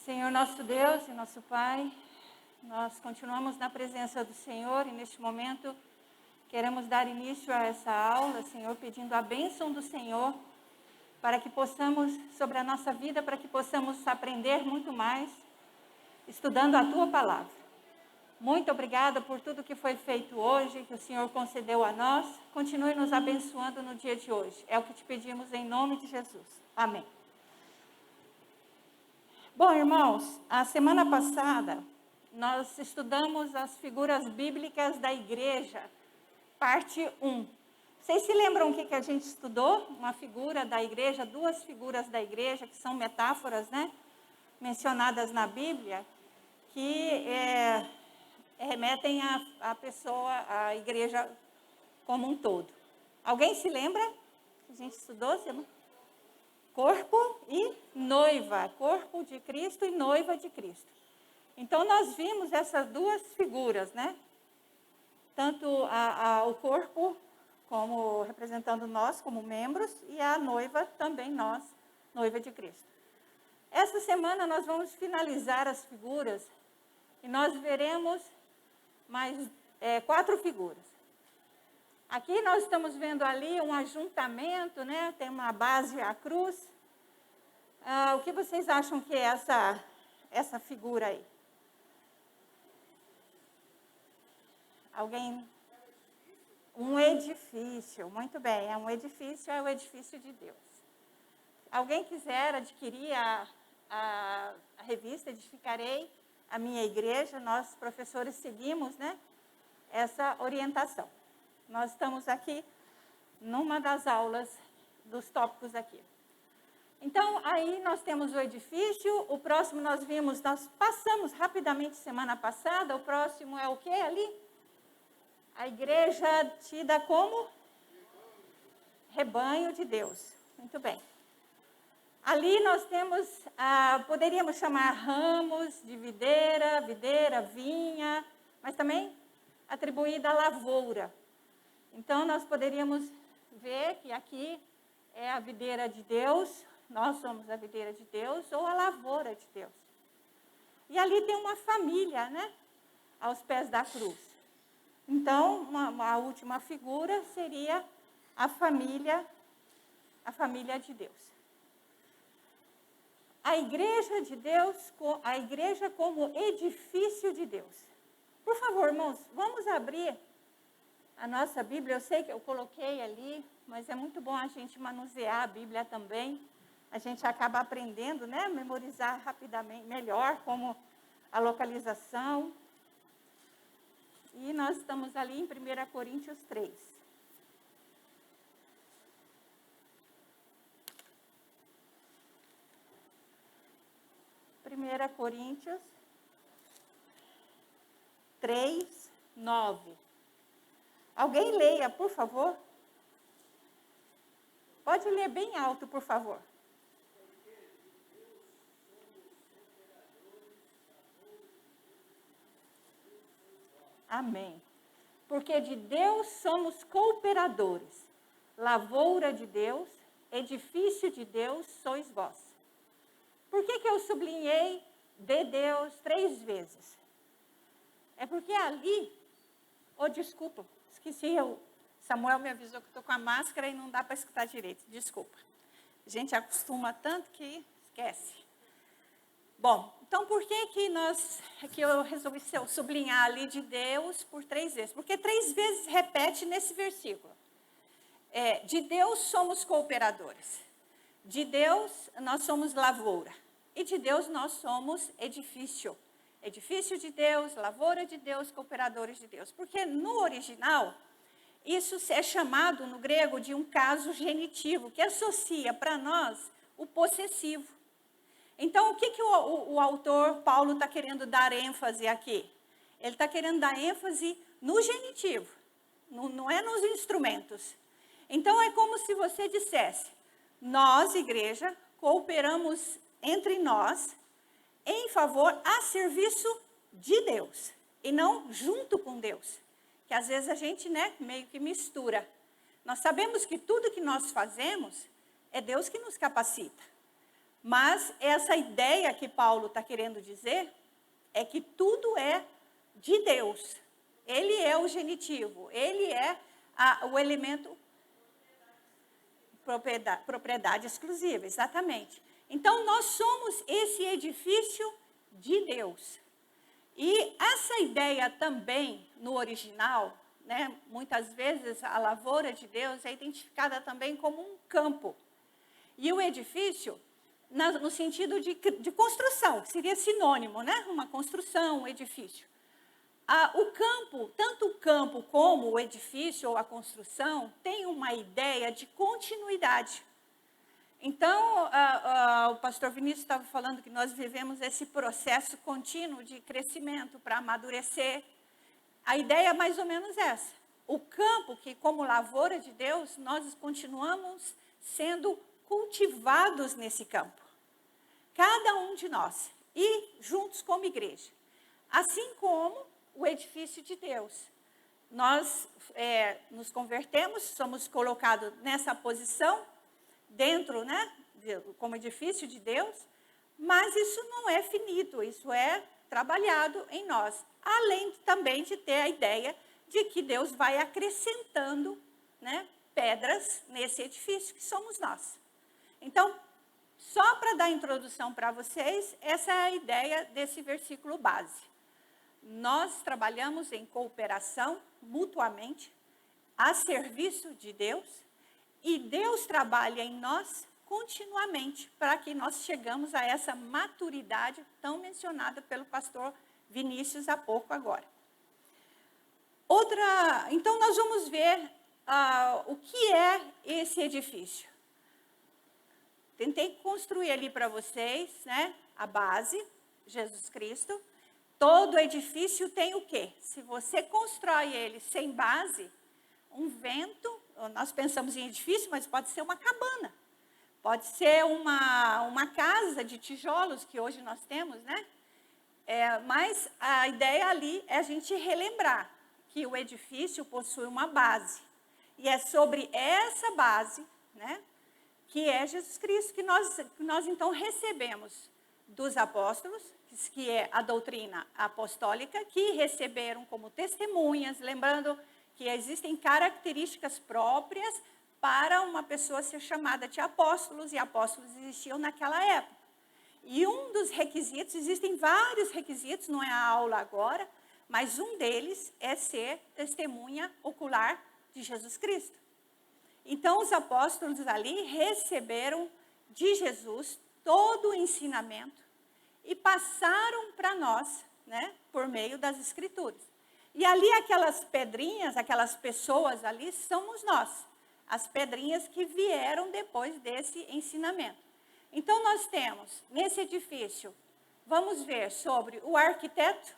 Senhor nosso Deus e nosso Pai, nós continuamos na presença do Senhor e neste momento queremos dar início a essa aula, Senhor, pedindo a bênção do Senhor para que possamos, sobre a nossa vida, para que possamos aprender muito mais, estudando a Tua Palavra. Muito obrigada por tudo que foi feito hoje, que o Senhor concedeu a nós. Continue nos abençoando no dia de hoje. É o que te pedimos em nome de Jesus. Amém. Bom, irmãos, a semana passada nós estudamos as figuras bíblicas da igreja, parte 1. Vocês se lembram o que a gente estudou? Uma figura da igreja, duas figuras da igreja, que são metáforas, né? Mencionadas na Bíblia, que remetem à pessoa, à igreja como um todo. Alguém se lembra? A gente estudou? Corpo e noiva, corpo de Cristo e noiva de Cristo. Então, nós vimos essas duas figuras, né? Tanto o corpo, como representando nós como membros, e a noiva, também nós, noiva de Cristo. Essa semana nós vamos finalizar as figuras e nós veremos mais 4 figuras. Aqui nós estamos vendo ali um ajuntamento, né? Tem uma base, a cruz. O que vocês acham que é essa figura aí? Alguém? Um edifício, muito bem. É o edifício de Deus. Alguém quiser adquirir a revista Edificarei a Minha Igreja, nós professores seguimos, né, essa orientação. Nós estamos aqui numa das aulas dos tópicos aqui. Então, aí nós temos o edifício, o próximo nós passamos rapidamente semana passada, o próximo é o que ali? A igreja tida como? Rebanho de Deus. Muito bem. Ali nós temos, poderíamos chamar ramos de videira, vinha, mas também atribuída à lavoura. Então, nós poderíamos ver que aqui é a videira de Deus, nós somos a videira de Deus, ou a lavoura de Deus. E ali tem uma família, né? Aos pés da cruz. Então, a última figura seria a família de Deus. A igreja de Deus, a igreja como edifício de Deus. Por favor, irmãos, vamos abrir a nossa Bíblia. Eu sei que eu coloquei ali, mas é muito bom a gente manusear a Bíblia também. A gente acaba aprendendo, né? Memorizar rapidamente, melhor, como a localização. E nós estamos ali em 1 Coríntios 3. Primeira Coríntios 3, 9. Alguém leia, por favor? Pode ler bem alto, por favor. Amém. Porque de Deus somos cooperadores, lavoura de Deus, edifício de Deus sois vós. Por que eu sublinhei de Deus 3 vezes? É porque ali, desculpa, esqueci, Samuel me avisou que estou com a máscara e não dá para escutar direito, desculpa. A gente acostuma tanto que esquece. Bom, então por que eu resolvi sublinhar ali de Deus por 3 vezes? Porque 3 vezes repete nesse versículo. De Deus somos cooperadores. De Deus nós somos lavoura. E de Deus nós somos edifício. Edifício de Deus, lavoura de Deus, cooperadores de Deus. Porque no original, isso é chamado no grego de um caso genitivo, que associa para nós o possessivo. Então, o que o autor Paulo está querendo dar ênfase aqui? Ele está querendo dar ênfase no genitivo, não é nos instrumentos. Então, é como se você dissesse, nós, igreja, cooperamos entre nós em favor a serviço de Deus, e não junto com Deus, que às vezes a gente, né, meio que mistura. Nós sabemos que tudo que nós fazemos é Deus que nos capacita. Mas essa ideia que Paulo está querendo dizer é que tudo é de Deus. Ele é o genitivo, ele é o elemento propriedade exclusiva, exatamente. Então, nós somos esse edifício de Deus. E essa ideia também, no original, né, muitas vezes a lavoura de Deus é identificada também como um campo. E o edifício, no sentido de construção, que seria sinônimo, né? Uma construção, um edifício. O campo, tanto o campo como o edifício ou a construção, tem uma ideia de continuidade. Então, o pastor Vinícius estava falando que nós vivemos esse processo contínuo de crescimento para amadurecer. A ideia é mais ou menos essa. O campo, que como lavoura de Deus, nós continuamos sendo cultivados nesse campo. Cada um de nós. E juntos como igreja. Assim como o edifício de Deus. Nós nos convertemos, somos colocados nessa posição, dentro, né, como edifício de Deus, mas isso não é finito, isso é trabalhado em nós. Além também de ter a ideia de que Deus vai acrescentando, né, pedras nesse edifício que somos nós. Então, só para dar introdução para vocês, essa é a ideia desse versículo base. Nós trabalhamos em cooperação, mutuamente, a serviço de Deus, e Deus trabalha em nós continuamente para que nós chegamos a essa maturidade tão mencionada pelo pastor Vinícius há pouco agora. Então, nós vamos ver o que é esse edifício. Tentei construir ali para vocês, né, a base, Jesus Cristo. Todo edifício tem o quê? Se você constrói ele sem base, um vento, nós pensamos em edifício, mas pode ser uma cabana. Pode ser uma casa de tijolos, que hoje nós temos, né? Mas a ideia ali é a gente relembrar que o edifício possui uma base. E é sobre essa base, né, que é Jesus Cristo, que nós então recebemos dos apóstolos, que é a doutrina apostólica, que receberam como testemunhas, lembrando que existem características próprias para uma pessoa ser chamada de apóstolos, e apóstolos existiam naquela época. E um dos requisitos, existem vários requisitos, não é a aula agora, mas um deles é ser testemunha ocular de Jesus Cristo. Então, os apóstolos ali receberam de Jesus todo o ensinamento e passaram para nós, né, por meio das Escrituras. E ali aquelas pedrinhas, aquelas pessoas ali, somos nós. As pedrinhas que vieram depois desse ensinamento. Então, nós temos, nesse edifício, vamos ver sobre o arquiteto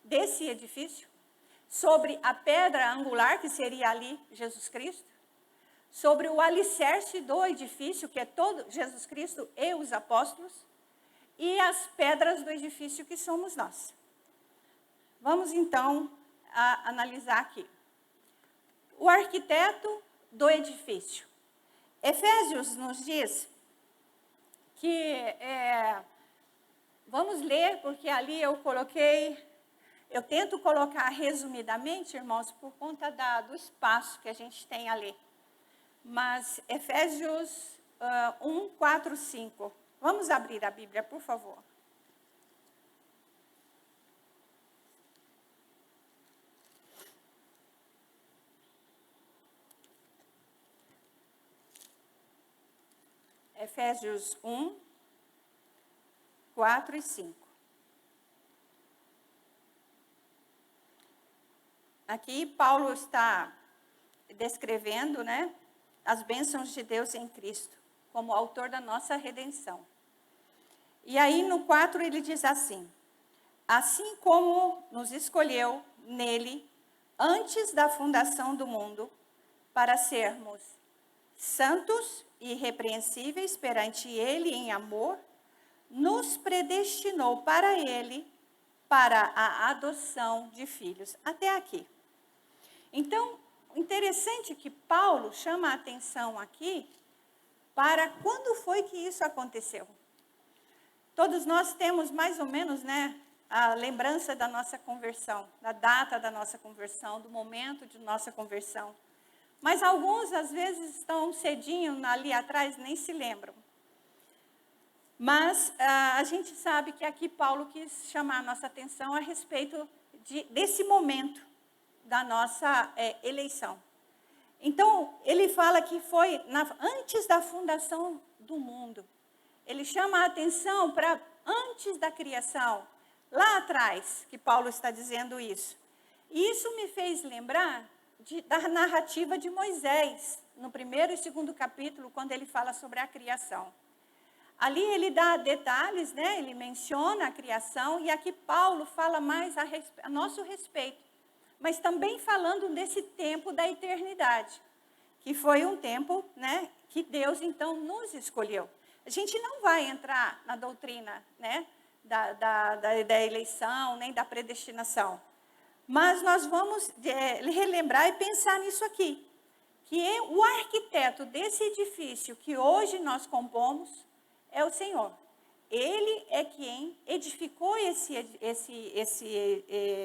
desse edifício, sobre a pedra angular, que seria ali Jesus Cristo, sobre o alicerce do edifício, que é todo Jesus Cristo e os apóstolos, e as pedras do edifício, que somos nós. Vamos, então, analisar aqui. O arquiteto do edifício. Efésios nos diz que, vamos ler, porque ali eu tento colocar resumidamente, irmãos, por conta do espaço que a gente tem a ler. Mas Efésios 1, 4, 5. Vamos abrir a Bíblia, por favor. Efésios 1, 4 e 5. Aqui Paulo está descrevendo, né, as bênçãos de Deus em Cristo, como autor da nossa redenção. E aí no 4 ele diz assim: assim como nos escolheu nele antes da fundação do mundo, para sermos santos e irrepreensíveis perante ele em amor, nos predestinou para ele, para a adoção de filhos. Até aqui. Então, interessante que Paulo chama a atenção aqui para quando foi que isso aconteceu. Todos nós temos mais ou menos, né, a lembrança da nossa conversão, da data da nossa conversão, do momento de nossa conversão. Mas alguns, às vezes, estão cedinho ali atrás, nem se lembram. Mas a gente sabe que aqui Paulo quis chamar a nossa atenção a respeito desse momento da nossa eleição. Então, ele fala que foi antes da fundação do mundo. Ele chama a atenção para antes da criação, lá atrás, que Paulo está dizendo isso. E isso me fez lembrar da narrativa de Moisés, no 1º e 2º capítulo, quando ele fala sobre a criação. Ali ele dá detalhes, né? Ele menciona a criação, e aqui Paulo fala mais a nosso respeito, mas também falando desse tempo da eternidade, que foi um tempo, né, que Deus então nos escolheu. A gente não vai entrar na doutrina, né, da eleição, nem da predestinação, mas nós vamos relembrar e pensar nisso aqui, que o arquiteto desse edifício que hoje nós compomos é o Senhor. Ele é quem edificou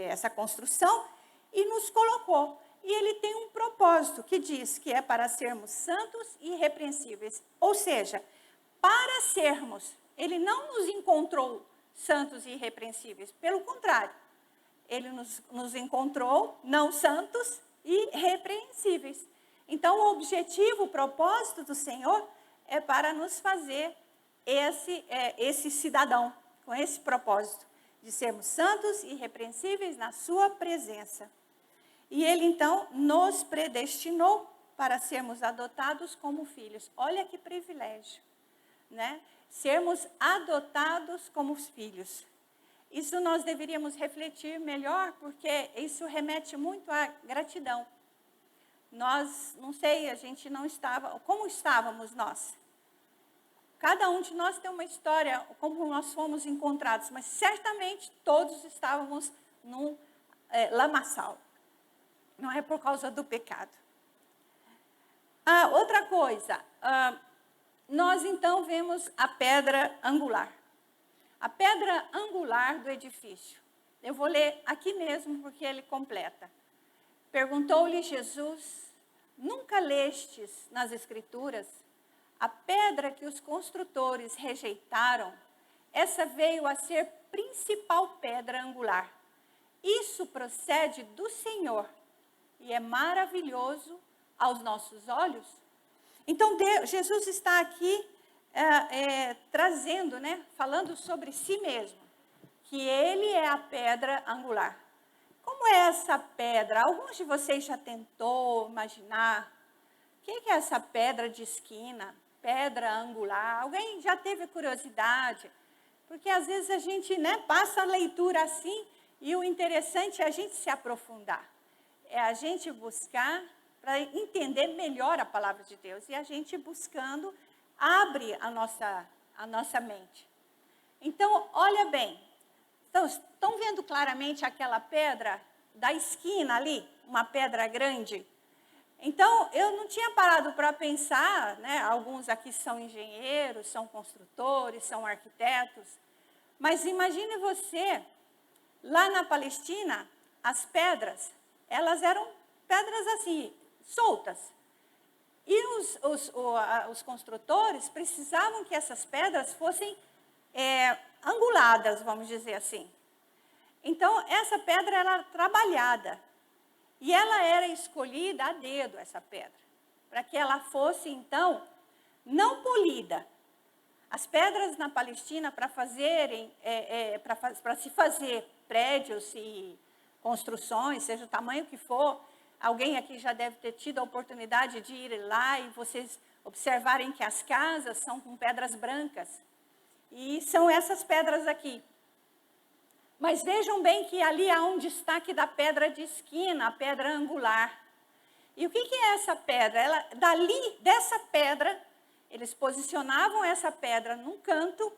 essa construção e nos colocou. E ele tem um propósito que diz que é para sermos santos e irrepreensíveis. Ou seja, para sermos, ele não nos encontrou santos e irrepreensíveis. Pelo contrário, ele nos encontrou não santos e irrepreensíveis. Então, o objetivo, o propósito do Senhor é para nos fazer esse cidadão, com esse propósito, de sermos santos e irrepreensíveis na sua presença. E ele, então, nos predestinou para sermos adotados como filhos. Olha que privilégio, né? Sermos adotados como filhos. Isso nós deveríamos refletir melhor, porque isso remete muito à gratidão. Nós, não sei, a gente não estava... Como estávamos nós? Cada um de nós tem uma história, como nós fomos encontrados, mas certamente todos estávamos num lamaçal. Não é por causa do pecado. Outra coisa, nós então vemos a pedra angular. A pedra angular do edifício. Eu vou ler aqui mesmo, porque ele completa. Perguntou-lhe Jesus: nunca lestes nas Escrituras? A pedra que os construtores rejeitaram, essa veio a ser principal pedra angular. Isso procede do Senhor e é maravilhoso aos nossos olhos. Então, Jesus está aqui trazendo, né, falando sobre si mesmo, que ele é a pedra angular. Como é essa pedra? Alguns de vocês já tentou imaginar o que é essa pedra de esquina? Pedra angular. Alguém já teve curiosidade? Porque às vezes a gente, né, passa a leitura assim, e o interessante é a gente se aprofundar. É a gente buscar para entender melhor a palavra de Deus. E a gente buscando abre a nossa mente. Então, olha bem. Então, estão vendo claramente aquela pedra da esquina ali? Uma pedra grande? Então, eu não tinha parado para pensar, né? Alguns aqui são engenheiros, são construtores, são arquitetos. Mas imagine você, lá na Palestina, as pedras, elas eram pedras assim, soltas. E os construtores precisavam que essas pedras fossem anguladas, vamos dizer assim. Então, essa pedra era trabalhada. E ela era escolhida a dedo, essa pedra, para que ela fosse, então, não polida. As pedras na Palestina, para se fazer prédios e construções, seja o tamanho que for, alguém aqui já deve ter tido a oportunidade de ir lá e vocês observarem que as casas são com pedras brancas. E são essas pedras aqui. Mas vejam bem que ali há um destaque da pedra de esquina, a pedra angular. E o que é essa pedra? Dessa pedra, eles posicionavam essa pedra num canto,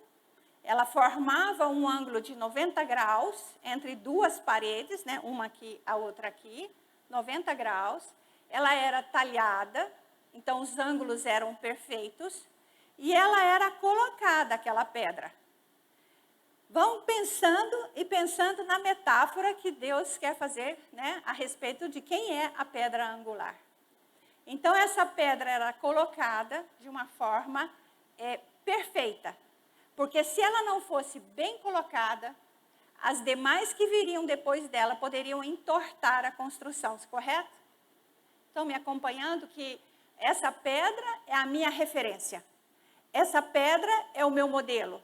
ela formava um ângulo de 90 graus entre duas paredes, né? Uma aqui, a outra aqui, 90 graus. Ela era talhada, então os ângulos eram perfeitos, e ela era colocada, aquela pedra. vão pensando e pensando na metáfora que Deus quer fazer, né, a respeito de quem é a pedra angular. Então, essa pedra era colocada de uma forma perfeita, porque se ela não fosse bem colocada, as demais que viriam depois dela poderiam entortar a construção, correto? Estão me acompanhando que essa pedra é a minha referência. Essa pedra é o meu modelo.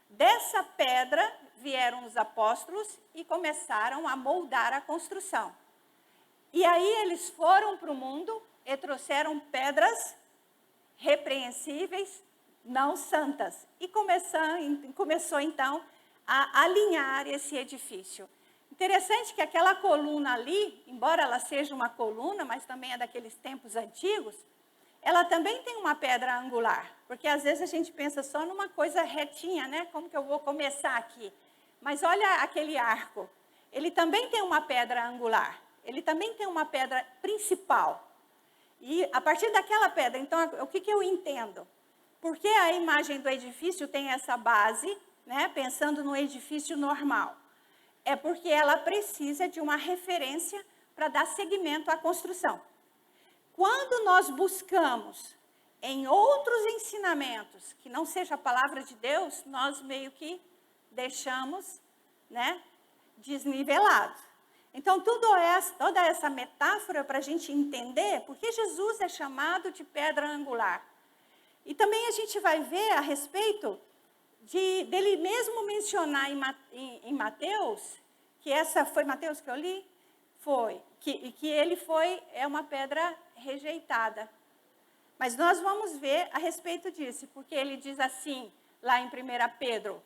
Dessa pedra vieram os apóstolos e começaram a moldar a construção. E aí eles foram para o mundo e trouxeram pedras repreensíveis, não santas. E começou então a alinhar esse edifício. Interessante que aquela coluna ali, embora ela seja uma coluna, mas também é daqueles tempos antigos, ela também tem uma pedra angular, porque às vezes a gente pensa só numa coisa retinha, né? Como que eu vou começar aqui? Mas olha aquele arco, ele também tem uma pedra angular, ele também tem uma pedra principal. E a partir daquela pedra, então, o que eu entendo? Porque a imagem do edifício tem essa base, né? Pensando no edifício normal. É porque ela precisa de uma referência para dar seguimento à construção. Quando nós buscamos em outros ensinamentos, que não seja a palavra de Deus, nós meio que deixamos, né, desnivelado. Então, toda essa metáfora para a gente entender por que Jesus é chamado de pedra angular. E também a gente vai ver a respeito dele mesmo mencionar em Mateus, que essa foi Mateus que eu li? Foi. Que ele é uma pedra rejeitada. Mas nós vamos ver a respeito disso, porque ele diz assim, lá em 1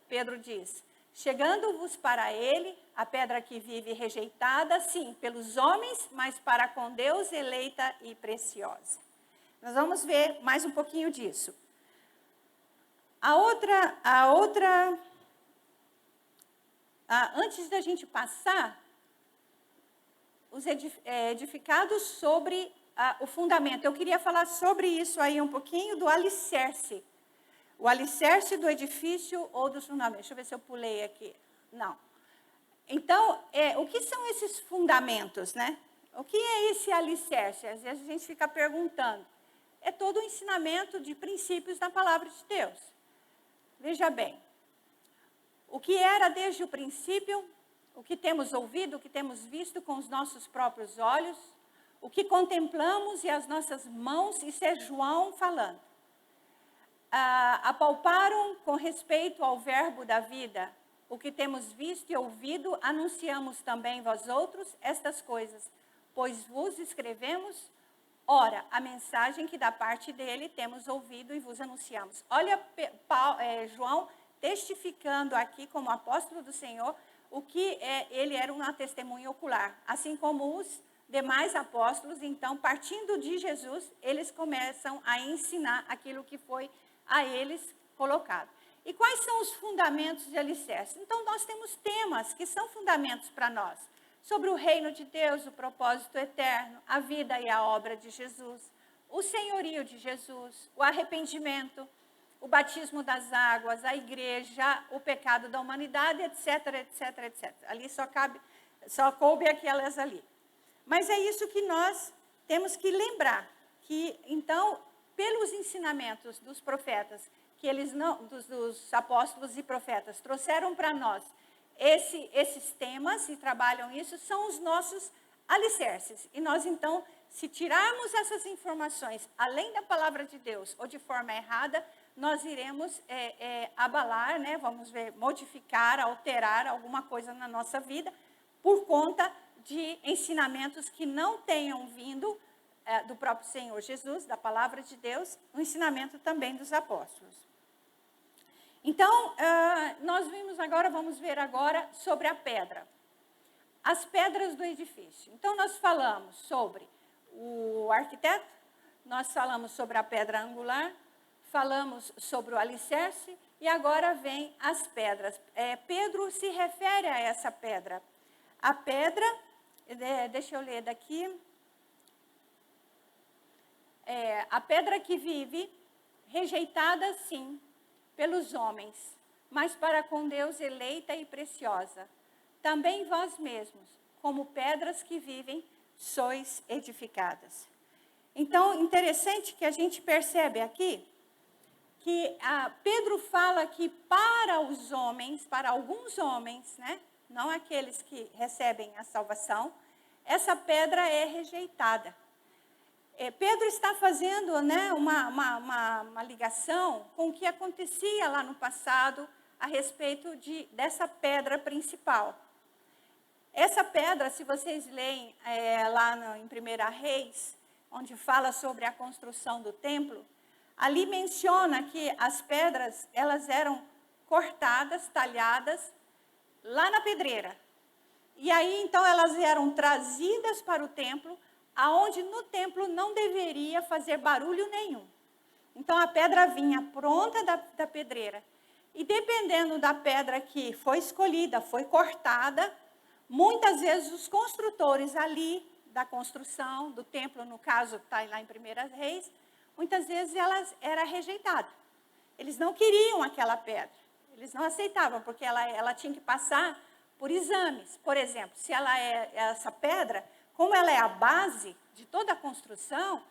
Pedro diz, chegando-vos para ele, a pedra que vive rejeitada, sim, pelos homens, mas para com Deus eleita e preciosa. Nós vamos ver mais um pouquinho disso. Antes da gente passar, os edificados sobre o fundamento. Eu queria falar sobre isso aí um pouquinho, do alicerce. O alicerce do edifício ou dos fundamentos. Deixa eu ver se eu pulei aqui. Não. Então, o que são esses fundamentos, né? O que é esse alicerce? Às vezes a gente fica perguntando. É todo o ensinamento de princípios da palavra de Deus. Veja bem. O que era desde o princípio, o que temos ouvido, o que temos visto com os nossos próprios olhos, o que contemplamos e as nossas mãos, isso é João falando. Apalparam com respeito ao verbo da vida, o que temos visto e ouvido, anunciamos também vós outros estas coisas, pois vos escrevemos, ora, a mensagem que da parte dele temos ouvido e vos anunciamos. Olha, João testificando aqui como apóstolo do Senhor, o que ele era uma testemunha ocular, assim como os demais apóstolos. Então, partindo de Jesus, eles começam a ensinar aquilo que foi a eles colocado. E quais são os fundamentos de alicerce? Então, nós temos temas que são fundamentos para nós, sobre o reino de Deus, o propósito eterno, a vida e a obra de Jesus, o senhorio de Jesus, o arrependimento, o batismo das águas, a igreja, o pecado da humanidade, etc, etc, etc. Ali só coube aquelas ali. Mas é isso que nós temos que lembrar, que então, pelos ensinamentos dos profetas, que eles não, dos apóstolos e profetas, trouxeram para nós esses temas e trabalham isso, são os nossos alicerces. E nós então, se tirarmos essas informações, além da palavra de Deus, ou de forma errada, nós iremos abalar, né? Vamos ver, modificar, alterar alguma coisa na nossa vida, por conta de ensinamentos que não tenham vindo do próprio Senhor Jesus, da palavra de Deus, o ensinamento também dos apóstolos. Então, vamos ver agora sobre a pedra. As pedras do edifício. Então, nós falamos sobre o arquiteto, nós falamos sobre a pedra angular, falamos sobre o alicerce e agora vem as pedras. Pedro se refere a essa pedra. A pedra, deixa eu ler daqui. A pedra que vive, rejeitada sim pelos homens, mas para com Deus eleita e preciosa. Também vós mesmos, como pedras que vivem, sois edificadas. Então, interessante que a gente percebe aqui, que Pedro fala que para os homens, para alguns homens, né, não aqueles que recebem a salvação, essa pedra é rejeitada. Pedro está fazendo, né, uma ligação com o que acontecia lá no passado a respeito dessa pedra principal. Essa pedra, se vocês leem lá em 1 Reis, onde fala sobre a construção do templo, ali menciona que as pedras, elas eram cortadas, talhadas, lá na pedreira. E aí, então, elas eram trazidas para o templo, aonde no templo não deveria fazer barulho nenhum. Então, a pedra vinha pronta da pedreira. E dependendo da pedra que foi escolhida, foi cortada, muitas vezes os construtores ali da construção do templo, no caso, está lá em 1 Reis, muitas vezes ela era rejeitada. Eles não queriam aquela pedra, eles não aceitavam, porque ela tinha que passar por exames. Por exemplo, se essa pedra, como ela é a base de toda a construção,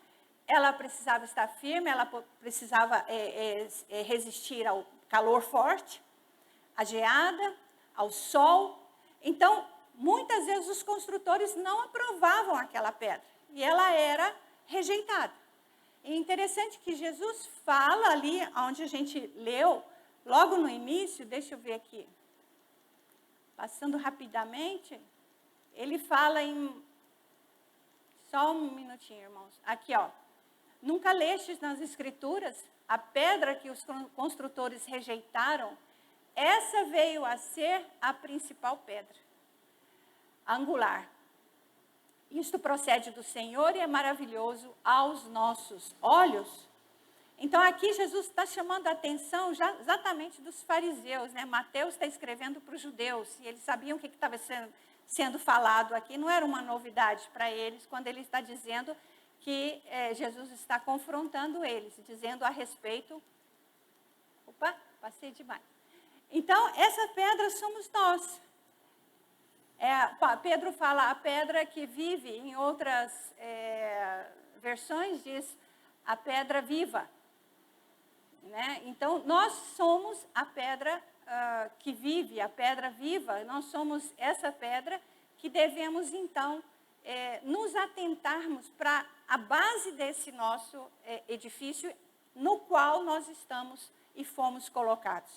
ela precisava estar firme, ela precisava resistir ao calor forte, à geada, ao sol. Então, muitas vezes os construtores não aprovavam aquela pedra e ela era rejeitada. É interessante que Jesus fala ali, onde a gente leu, logo no início, deixa eu ver aqui, passando rapidamente, ele fala em... Só um minutinho, irmãos. Aqui, ó. Nunca lestes nas Escrituras a pedra que os construtores rejeitaram? Essa veio a ser a principal pedra angular. Isto procede do Senhor e é maravilhoso aos nossos olhos. Então, aqui Jesus está chamando a atenção exatamente dos fariseus, né? Mateus está escrevendo para os judeus, e eles sabiam o que estava sendo falado aqui. Não era uma novidade para eles, quando ele está dizendo que Jesus está confrontando eles, dizendo a respeito... Opa, passei demais. Então, essa pedra somos nós. Pedro fala a pedra que vive, em outras versões diz a pedra viva. Né? Então, nós somos a pedra que vive, a pedra viva, nós somos essa pedra que devemos, então, nos atentarmos para a base desse nosso edifício, no qual nós estamos e fomos colocados.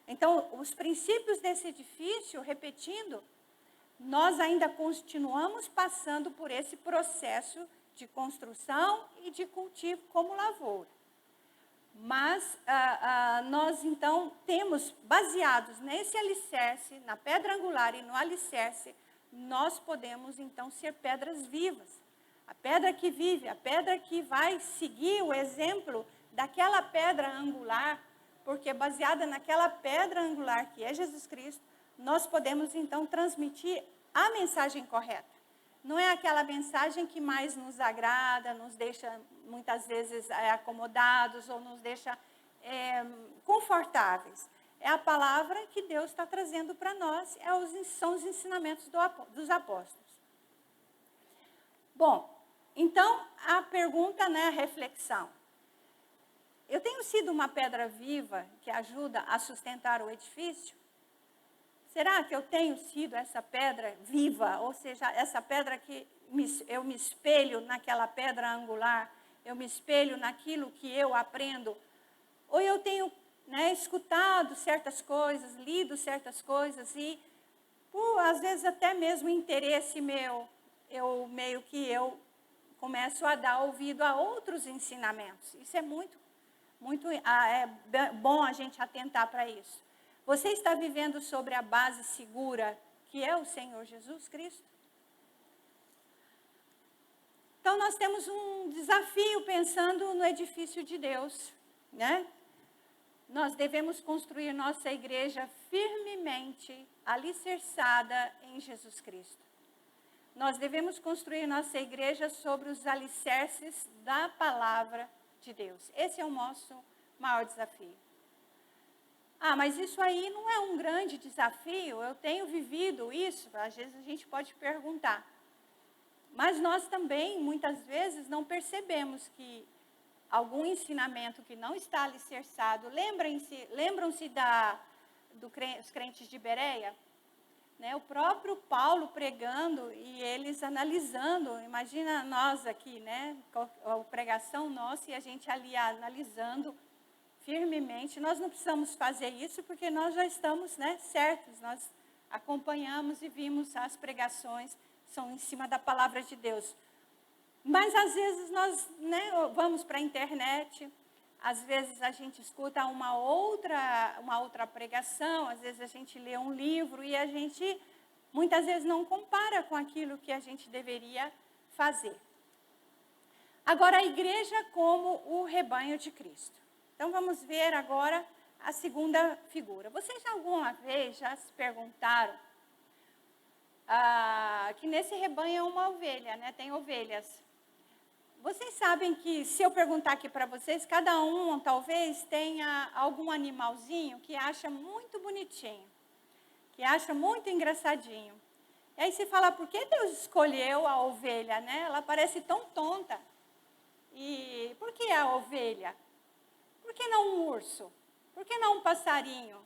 Então, os princípios desse edifício, repetindo, nós ainda continuamos passando por esse processo de construção e de cultivo como lavoura. Mas nós, então, temos, baseados nesse alicerce, na pedra angular e no alicerce, nós podemos, então, ser pedras vivas. A pedra que vive, a pedra que vai seguir o exemplo daquela pedra angular, porque baseada naquela pedra angular que é Jesus Cristo, nós podemos, então, transmitir a mensagem correta. Não é aquela mensagem que mais nos agrada, nos deixa, muitas vezes, acomodados ou nos deixa confortáveis. É a palavra que Deus está trazendo para nós, são os ensinamentos dos apóstolos. Bom, então, a pergunta, né, a reflexão. Eu tenho sido uma pedra viva que ajuda a sustentar o edifício? Será que eu tenho sido essa pedra viva, ou seja, essa pedra que eu me espelho naquela pedra angular, eu me espelho naquilo que eu aprendo? Ou eu tenho, né, escutado certas coisas, lido certas coisas e, às vezes até mesmo interesse meu, eu começo a dar ouvido a outros ensinamentos. Isso é muito bom a gente atentar para isso. Você está vivendo sobre a base segura que é o Senhor Jesus Cristo? Então, nós temos um desafio pensando no edifício de Deus, né? Nós devemos construir nossa igreja firmemente alicerçada em Jesus Cristo. Nós devemos construir nossa igreja sobre os alicerces da palavra de Deus. Esse é o nosso maior desafio. Ah, mas isso aí não é um grande desafio? Eu tenho vivido isso? Às vezes a gente pode perguntar. Mas nós também, muitas vezes, não percebemos que algum ensinamento que não está alicerçado. Lembram-se dos crentes de Bereia? Né, o próprio Paulo pregando e eles analisando. Imagina nós aqui, né, a pregação nossa e a gente ali analisando firmemente. Nós não precisamos fazer isso porque nós já estamos, né, certos. Nós acompanhamos e vimos as pregações, são em cima da palavra de Deus. Mas às vezes nós, né, vamos para a internet, às vezes a gente escuta uma outra pregação, às vezes a gente lê um livro e a gente muitas vezes não compara com aquilo que a gente deveria fazer. Agora, a igreja como o rebanho de Cristo. Então, vamos ver agora a segunda figura. Vocês alguma vez já se perguntaram que nesse rebanho é uma ovelha, né? Tem ovelhas. Vocês sabem que, se eu perguntar aqui para vocês, cada um talvez tenha algum animalzinho que acha muito bonitinho, que acha muito engraçadinho. E aí você fala, por que Deus escolheu a ovelha, né? Ela parece tão tonta. E por que a ovelha? Por que não um urso? Por que não um passarinho?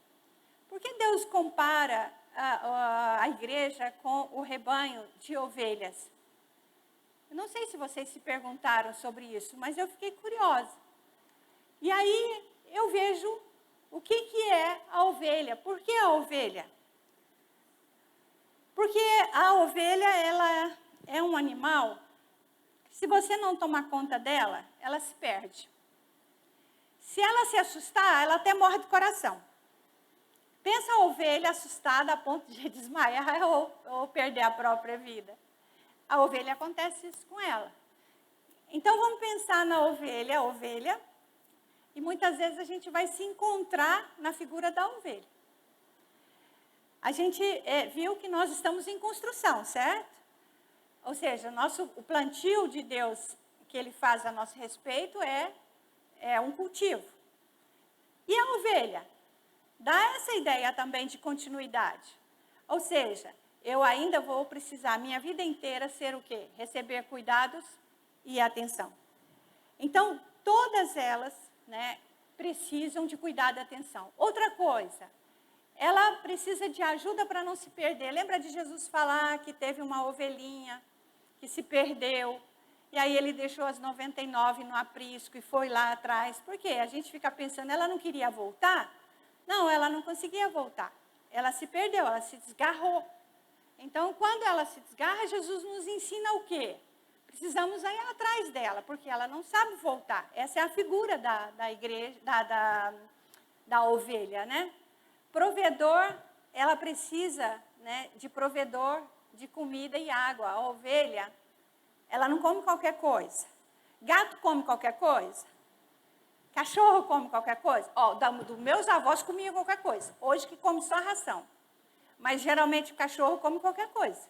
Por que Deus compara a igreja com o rebanho de ovelhas? Eu não sei se vocês se perguntaram sobre isso, mas eu fiquei curiosa. E aí eu vejo o que é a ovelha. Por que a ovelha? Porque a ovelha, ela é um animal, se você não tomar conta dela, ela se perde. Se ela se assustar, ela até morre do coração. Pensa a ovelha assustada a ponto de desmaiar ou perder a própria vida. A ovelha acontece isso com ela. Então vamos pensar na ovelha, e muitas vezes a gente vai se encontrar na figura da ovelha. A gente viu que nós estamos em construção, certo? Ou seja, o plantio de Deus que Ele faz a nosso respeito é um cultivo. E a ovelha? Dá essa ideia também de continuidade. Ou seja, eu ainda vou precisar, minha vida inteira, ser o quê? Receber cuidados e atenção. Então, todas elas, né, precisam de cuidado e atenção. Outra coisa, ela precisa de ajuda para não se perder. Lembra de Jesus falar que teve uma ovelhinha que se perdeu, e aí ele deixou as 99 no aprisco e foi lá atrás. Por quê? A gente fica pensando, ela não queria voltar? Não, ela não conseguia voltar. Ela se perdeu, ela se desgarrou. Então, quando ela se desgarra, Jesus nos ensina o quê? Precisamos ir atrás dela, porque ela não sabe voltar. Essa é a figura da igreja, da ovelha, né? Provedor, ela precisa, né, de provedor de comida e água. A ovelha, ela não come qualquer coisa. Gato come qualquer coisa. Cachorro come qualquer coisa. Dos meus avós comiam qualquer coisa. Hoje que come só ração. Mas geralmente o cachorro come qualquer coisa.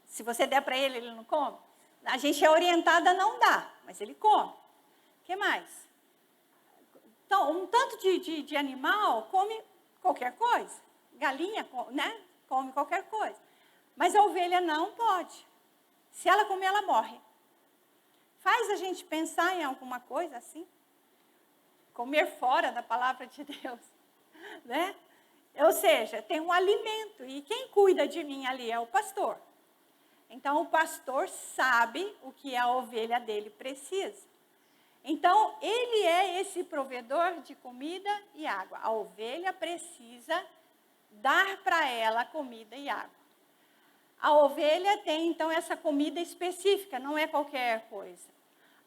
Se você der para ele, ele não come. A gente é orientada a não dar, mas ele come. O que mais? Então, um tanto de animal come qualquer coisa. Galinha, né, come qualquer coisa. Mas a ovelha não pode. Se ela comer, ela morre. Faz a gente pensar em alguma coisa assim. Comer fora da palavra de Deus, né? Ou seja, tem um alimento, e quem cuida de mim ali é o pastor. Então, o pastor sabe o que a ovelha dele precisa. Então, ele é esse provedor de comida e água. A ovelha precisa dar para ela comida e água. A ovelha tem, então, essa comida específica, não é qualquer coisa.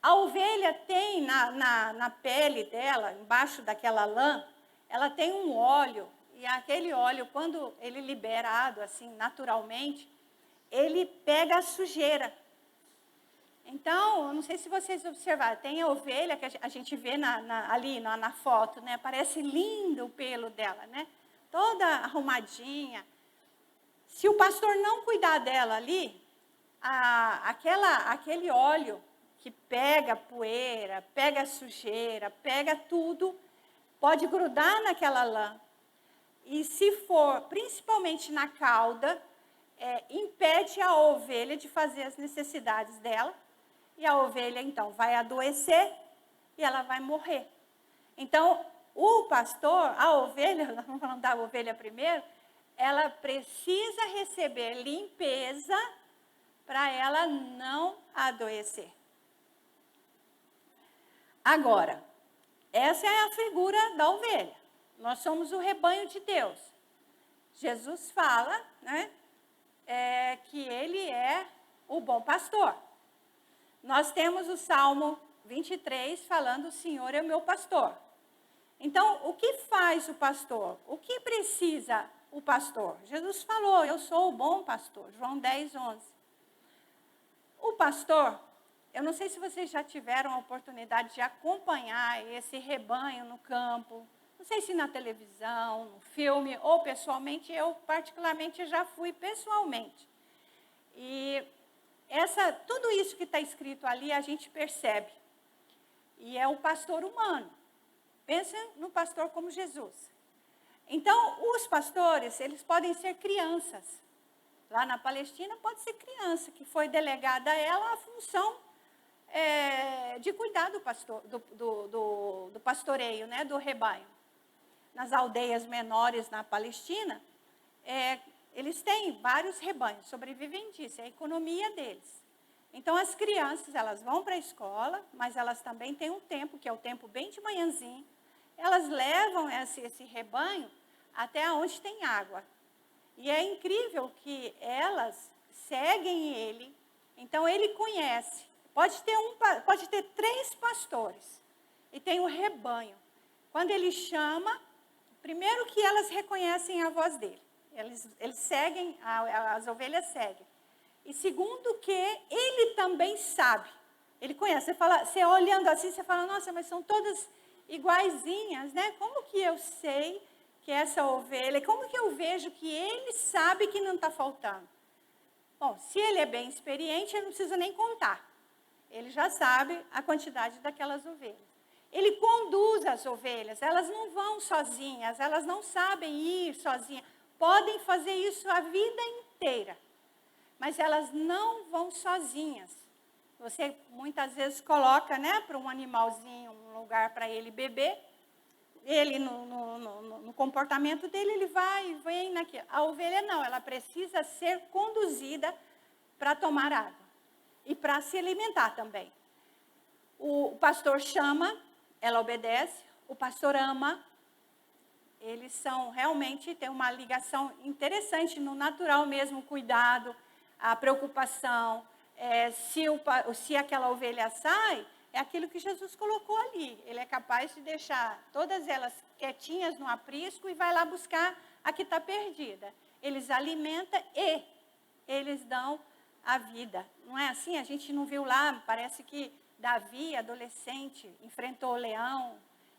A ovelha tem na pele dela, embaixo daquela lã, ela tem um óleo, e aquele óleo, quando ele é liberado, assim, naturalmente, ele pega a sujeira. Então, eu não sei se vocês observaram, tem a ovelha que a gente vê ali na foto, né? Parece lindo o pelo dela, né? Toda arrumadinha. Se o pastor não cuidar dela ali, aquele óleo que pega poeira, pega sujeira, pega tudo, pode grudar naquela lã e se for, principalmente na cauda, impede a ovelha de fazer as necessidades dela, e a ovelha, então, vai adoecer e ela vai morrer. Então, o pastor, a ovelha, nós vamos falar da ovelha primeiro, ela precisa receber limpeza para ela não adoecer. Agora, essa é a figura da ovelha. Nós somos o rebanho de Deus. Jesus fala, né, que ele é o bom pastor. Nós temos o Salmo 23 falando, o Senhor é o meu pastor. Então, o que faz o pastor? O que precisa o pastor? Jesus falou, eu sou o bom pastor, João 10, 11. O pastor, eu não sei se vocês já tiveram a oportunidade de acompanhar esse rebanho no campo, não sei se na televisão, no filme, ou pessoalmente, eu particularmente já fui pessoalmente. E tudo isso que está escrito ali, a gente percebe. E é o pastor humano. Pensa no pastor como Jesus. Então, os pastores, eles podem ser crianças. Lá na Palestina, pode ser criança, que foi delegada a ela a função de cuidar do pastoreio, né, do rebanho. Nas aldeias menores na Palestina, eles têm vários rebanhos, sobrevivem disso, é a economia deles. Então, as crianças, elas vão para a escola, mas elas também têm um tempo, que é o tempo bem de manhãzinho. Elas levam esse rebanho até onde tem água. E é incrível que elas seguem ele. Então, ele conhece. Pode ter 3 pastores. E tem o rebanho. Quando ele chama, primeiro que elas reconhecem a voz dele. Eles seguem, as ovelhas seguem. E segundo que ele também sabe. Ele conhece. Você olhando assim, você fala, nossa, mas são todas iguaizinhas, né? Como que eu sei que essa ovelha, como que eu vejo que ele sabe que não está faltando? Bom, se ele é bem experiente, ele não precisa nem contar. Ele já sabe a quantidade daquelas ovelhas. Ele conduz as ovelhas, elas não vão sozinhas, elas não sabem ir sozinhas. Podem fazer isso a vida inteira, mas elas não vão sozinhas. Você muitas vezes coloca, né, para um animalzinho um lugar para ele beber. Ele, no comportamento dele, ele vai e vem naquilo. A ovelha não, ela precisa ser conduzida para tomar água e para se alimentar também. O pastor chama, ela obedece, o pastor ama. Eles são realmente, tem uma ligação interessante no natural mesmo, o cuidado, a preocupação. Se aquela ovelha sai, é aquilo que Jesus colocou ali. Ele é capaz de deixar todas elas quietinhas no aprisco e vai lá buscar a que está perdida. Eles alimentam e eles dão a vida. Não é assim? A gente não viu lá, parece que Davi, adolescente, enfrentou o leão,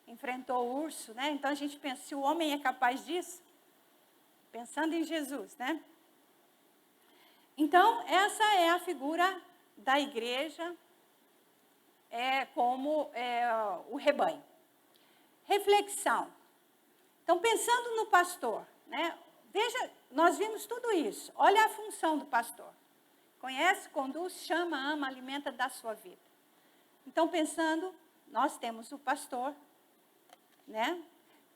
enfrentou o urso, né? Então a gente pensa, se o homem é capaz disso, pensando em Jesus, né? Então, essa é a figura da igreja, como o rebanho. Reflexão. Então, pensando no pastor, né? Veja, nós vimos tudo isso. Olha a função do pastor. Conhece, conduz, chama, ama, alimenta, dá sua vida. Então, pensando, nós temos o pastor, né?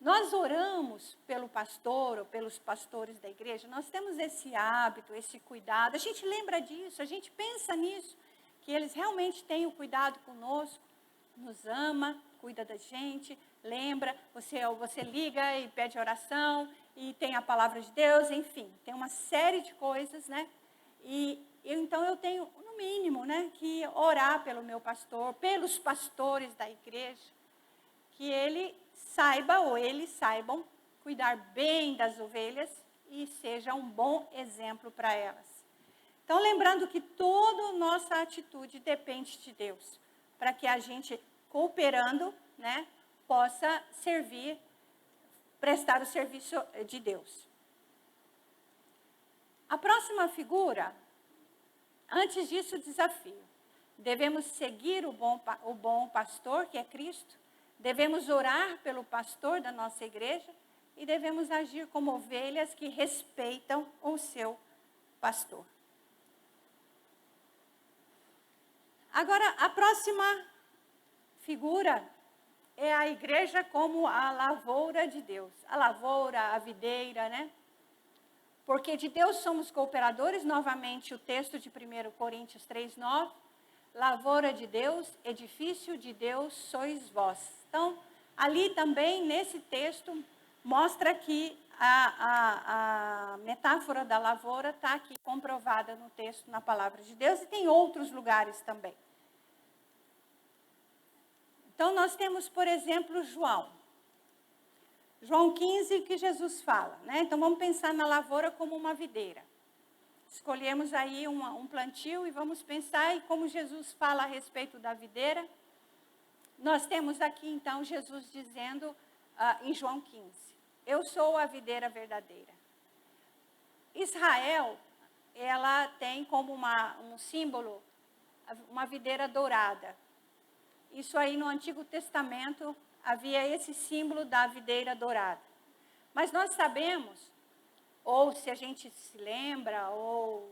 Nós oramos pelo pastor ou pelos pastores da igreja, nós temos esse hábito, esse cuidado, a gente lembra disso, a gente pensa nisso, que eles realmente têm o cuidado conosco, nos ama, cuida da gente, lembra, você liga e pede oração, e tem a palavra de Deus, enfim, tem uma série de coisas, né? Então eu tenho, no mínimo, né, que orar pelo meu pastor, pelos pastores da igreja, que ele saiba ou eles saibam cuidar bem das ovelhas e seja um bom exemplo para elas. Então, lembrando que toda nossa atitude depende de Deus, para que a gente, cooperando, né, possa prestar o serviço de Deus. A próxima figura, antes disso, o desafio. Devemos seguir o bom pastor, que é Cristo. Devemos orar pelo pastor da nossa igreja e devemos agir como ovelhas que respeitam o seu pastor. Agora, a próxima figura é a igreja como a lavoura de Deus. A lavoura, a videira, né? Porque de Deus somos cooperadores, novamente o texto de 1 Coríntios 3:9. Lavoura de Deus, edifício de Deus sois vós. Então, ali também, nesse texto, mostra que a metáfora da lavoura está aqui comprovada no texto, na palavra de Deus, e tem outros lugares também. Então, nós temos, por exemplo, João 15, que Jesus fala, né? Então, vamos pensar na lavoura como uma videira. Escolhemos aí um plantio e vamos pensar em como Jesus fala a respeito da videira. Nós temos aqui, então, Jesus dizendo em João 15, eu sou a videira verdadeira. Israel, ela tem como um símbolo uma videira dourada. Isso aí no Antigo Testamento havia esse símbolo da videira dourada. Mas nós sabemos, ou se a gente se lembra, ou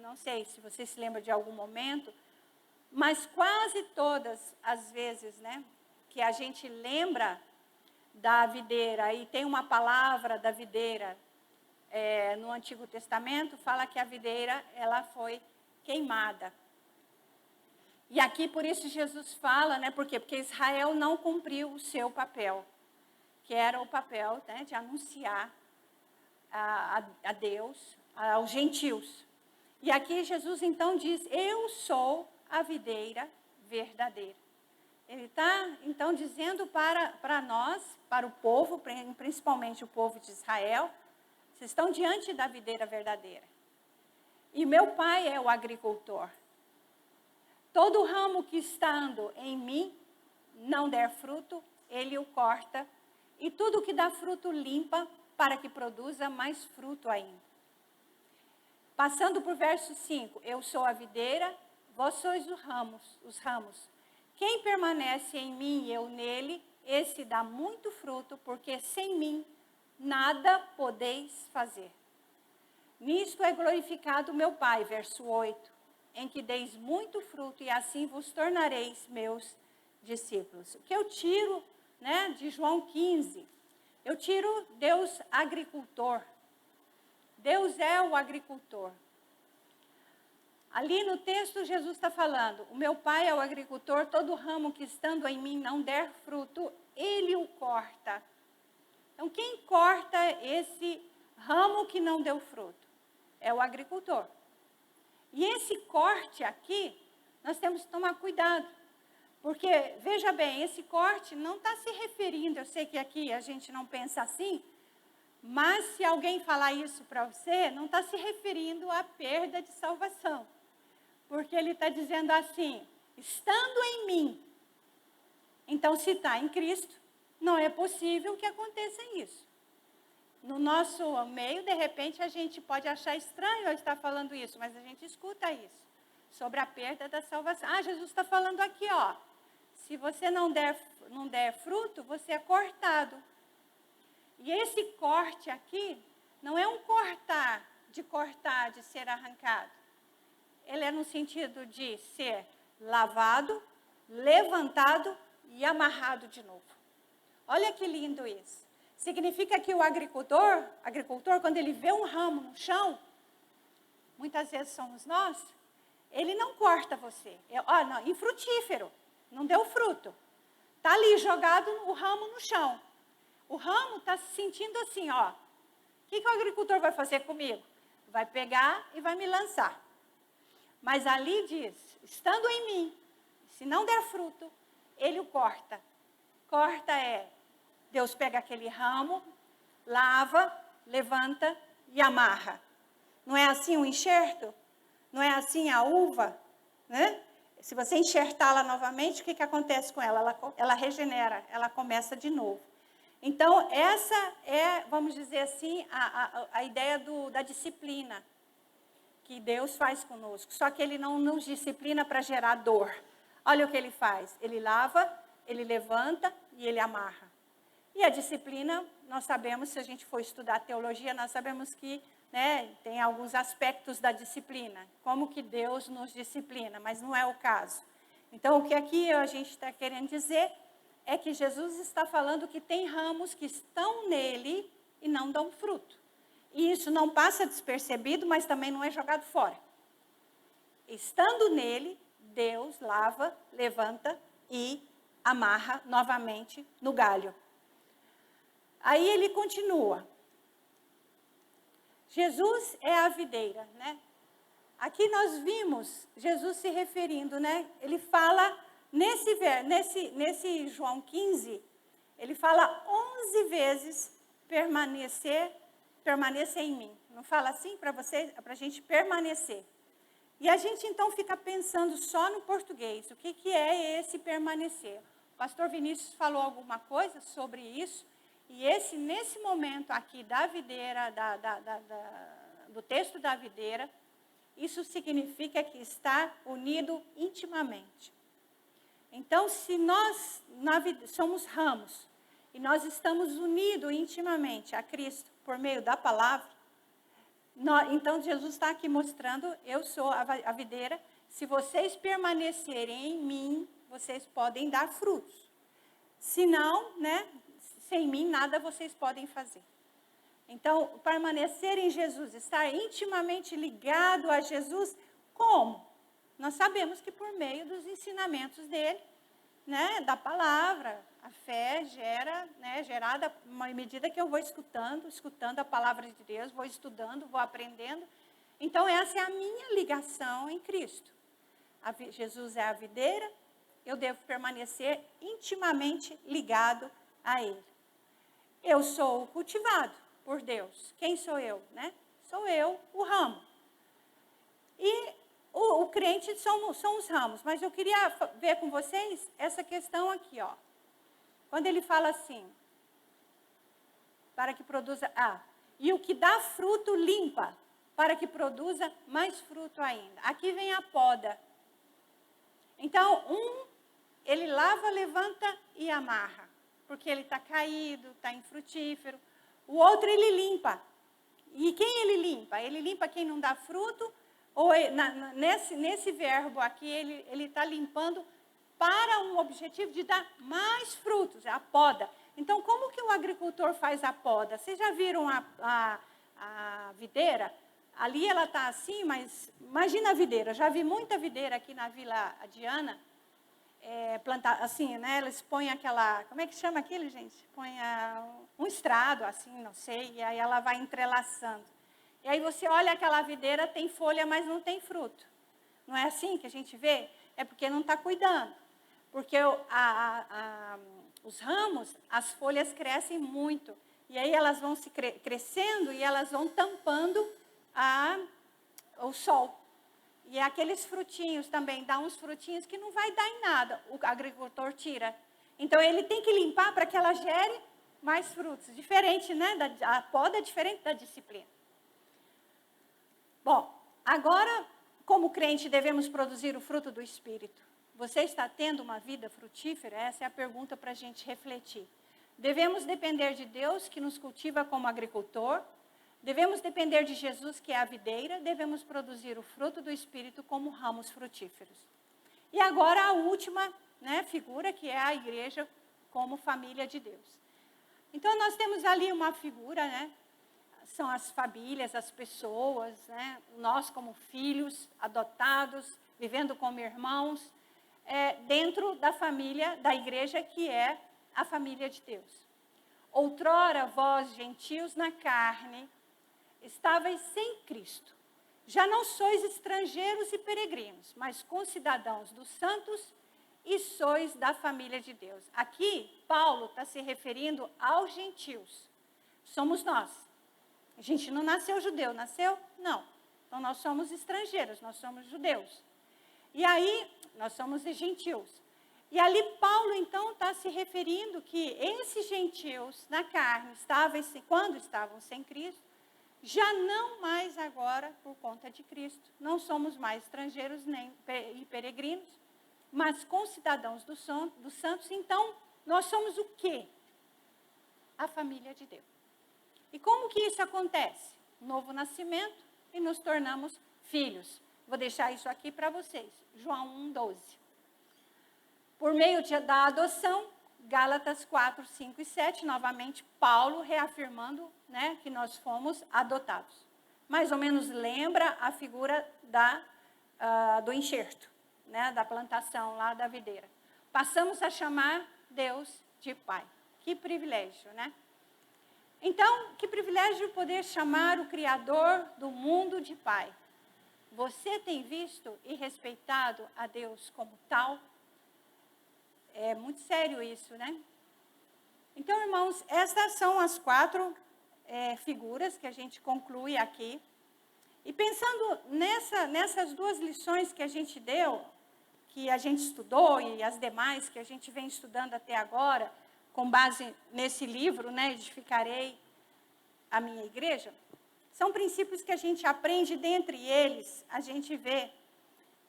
não sei se você se lembra de algum momento, mas quase todas as vezes, né, que a gente lembra da videira, e tem uma palavra da videira no Antigo Testamento, fala que a videira ela foi queimada. E aqui, por isso, Jesus fala, né? Por quê? Porque Israel não cumpriu o seu papel, que era o papel, né, de anunciar a Deus, aos gentios. E aqui Jesus, então, diz, eu sou a videira verdadeira. Ele está, então, dizendo para nós, para o povo, principalmente o povo de Israel, vocês estão diante da videira verdadeira. E meu pai é o agricultor. Todo ramo que estando em mim não der fruto, ele o corta, e tudo que dá fruto limpa, para que produza mais fruto ainda. Passando por verso 5, eu sou a videira, vós sois os ramos. Quem permanece em mim e eu nele, esse dá muito fruto, porque sem mim nada podeis fazer. Nisto é glorificado meu Pai, verso 8. Em que deis muito fruto e assim vos tornareis meus discípulos. O que eu tiro, né, de João 15, eu tiro Deus agricultor. Deus é o agricultor. Ali no texto Jesus está falando, o meu pai é o agricultor, todo ramo que estando em mim não der fruto, ele o corta. Então quem corta esse ramo que não deu fruto? É o agricultor. E esse corte aqui, nós temos que tomar cuidado. Porque, veja bem, esse corte não está se referindo, eu sei que aqui a gente não pensa assim, mas se alguém falar isso para você, não está se referindo à perda de salvação. Porque ele está dizendo assim, estando em mim. Então, se está em Cristo, não é possível que aconteça isso. No nosso meio, de repente, a gente pode achar estranho eu estar falando isso, mas a gente escuta isso, sobre a perda da salvação. Ah, Jesus está falando aqui, ó, se você não der fruto, você é cortado. E esse corte aqui, não é um cortar, de ser arrancado. Ele é no sentido de ser lavado, levantado e amarrado de novo. Olha que lindo isso. Significa que o agricultor, quando ele vê um ramo no chão, muitas vezes somos nós, ele não corta você. Não, infrutífero, não deu fruto. Está ali jogado o ramo no chão. O ramo está se sentindo assim, ó. O que o agricultor vai fazer comigo? Vai pegar e vai me lançar. Mas ali diz, estando em mim, se não der fruto, ele o corta. Corta Deus pega aquele ramo, lava, levanta e amarra. Não é assim o enxerto? Não é assim a uva? Né? Se você enxertá-la novamente, o que acontece com ela? Ela regenera, ela começa de novo. Então, essa é, vamos dizer assim, a ideia da disciplina que Deus faz conosco. Só que Ele não nos disciplina para gerar dor. Olha o que Ele faz. Ele lava, Ele levanta e Ele amarra. E a disciplina, nós sabemos, se a gente for estudar teologia, nós sabemos que, né, tem alguns aspectos da disciplina. Como que Deus nos disciplina, mas não é o caso. Então, o que aqui a gente está querendo dizer é que Jesus está falando que tem ramos que estão nele e não dão fruto. E isso não passa despercebido, mas também não é jogado fora. Estando nele, Deus lava, levanta e amarra novamente no galho. Aí ele continua. Jesus é a videira, né? Aqui nós vimos Jesus se referindo, né? Ele fala, nesse João 15, ele fala 11 vezes permaneça em mim. Não fala assim para a gente permanecer. E a gente então fica pensando só no português, o que é esse permanecer? O pastor Vinícius falou alguma coisa sobre isso, e nesse momento aqui da videira, do texto da videira, isso significa que está unido intimamente. Então, se nós somos ramos, e nós estamos unidos intimamente a Cristo por meio da palavra, então Jesus está aqui mostrando, eu sou a videira, se vocês permanecerem em mim, vocês podem dar frutos. Se não, né, sem mim nada vocês podem fazer. Então, permanecer em Jesus, estar intimamente ligado a Jesus, como? Nós sabemos que por meio dos ensinamentos dele, né, da palavra, a fé gerada à medida que eu vou escutando a palavra de Deus, vou estudando, vou aprendendo. Então, essa é a minha ligação em Cristo. Jesus é a videira, eu devo permanecer intimamente ligado a Ele. Eu sou o cultivado por Deus. Quem sou eu, né? Sou eu, o ramo. E o crente são os ramos. Mas eu queria ver com vocês essa questão aqui, ó. Quando ele fala assim, para que produza... e o que dá fruto limpa, para que produza mais fruto ainda. Aqui vem a poda. Então, ele lava, levanta e amarra. Porque ele está caído, está infrutífero. O outro ele limpa. E quem ele limpa? Ele limpa quem não dá fruto, ou nesse verbo aqui, ele está limpando para um objetivo de dar mais frutos, é a poda. Então, como que o agricultor faz a poda? Vocês já viram a videira? Ali ela está assim, mas imagina a videira. Já vi muita videira aqui na Vila Adiana, plantar assim, né? Eles põem aquela, como é que chama aquilo, gente? Põe um estrado, assim, não sei, e aí ela vai entrelaçando. E aí você olha aquela videira, tem folha, mas não tem fruto. Não é assim que a gente vê? É porque não está cuidando. Porque os ramos, as folhas crescem muito. E aí elas vão se crescendo e elas vão tampando o sol. E aqueles frutinhos também, dá uns frutinhos que não vai dar em nada, o agricultor tira. Então, ele tem que limpar para que ela gere mais frutos. Diferente, né? A poda é diferente da disciplina. Bom, agora, como crente, devemos produzir o fruto do Espírito. Você está tendo uma vida frutífera? Essa é a pergunta para a gente refletir. Devemos depender de Deus, que nos cultiva como agricultor. Devemos depender de Jesus, que é a videira. Devemos produzir o fruto do Espírito como ramos frutíferos. E agora a última, né, figura, que é a igreja como família de Deus. Então, nós temos ali uma figura, né? São as famílias, as pessoas, né? Nós como filhos adotados, vivendo como irmãos, dentro da família da igreja, que é a família de Deus. Outrora, vós, gentios na carne, estáveis sem Cristo. Já não sois estrangeiros e peregrinos, mas concidadãos dos santos e sois da família de Deus. Aqui, Paulo está se referindo aos gentios. Somos nós. A gente não nasceu judeu, nasceu? Não. Então, nós somos estrangeiros, nós somos judeus. E aí, nós somos gentios. E ali, Paulo, então, está se referindo que esses gentios na carne, quando estavam sem Cristo, já não mais agora por conta de Cristo. Não somos mais estrangeiros nem peregrinos, mas concidadãos dos santos. Então, nós somos o quê? a família de Deus. E como que isso acontece? Novo nascimento e nos tornamos filhos. Vou deixar isso aqui para vocês. João 1:12. Por meio da adoção, Gálatas 4, 5 e 7, novamente Paulo reafirmando, né, que nós fomos adotados. Mais ou menos lembra a figura do enxerto, né, da plantação lá da videira. Passamos a chamar Deus de Pai. Que privilégio, né? Então, que privilégio poder chamar o Criador do mundo de Pai. Você tem visto e respeitado a Deus como tal? É muito sério isso, né? Então, irmãos, essas são as 4 figuras que a gente conclui aqui. E pensando nessas 2 lições que a gente deu, que a gente estudou e as demais que a gente vem estudando até agora, com base nesse livro, né, Edificarei a Minha Igreja, são princípios que a gente aprende, dentre eles, a gente vê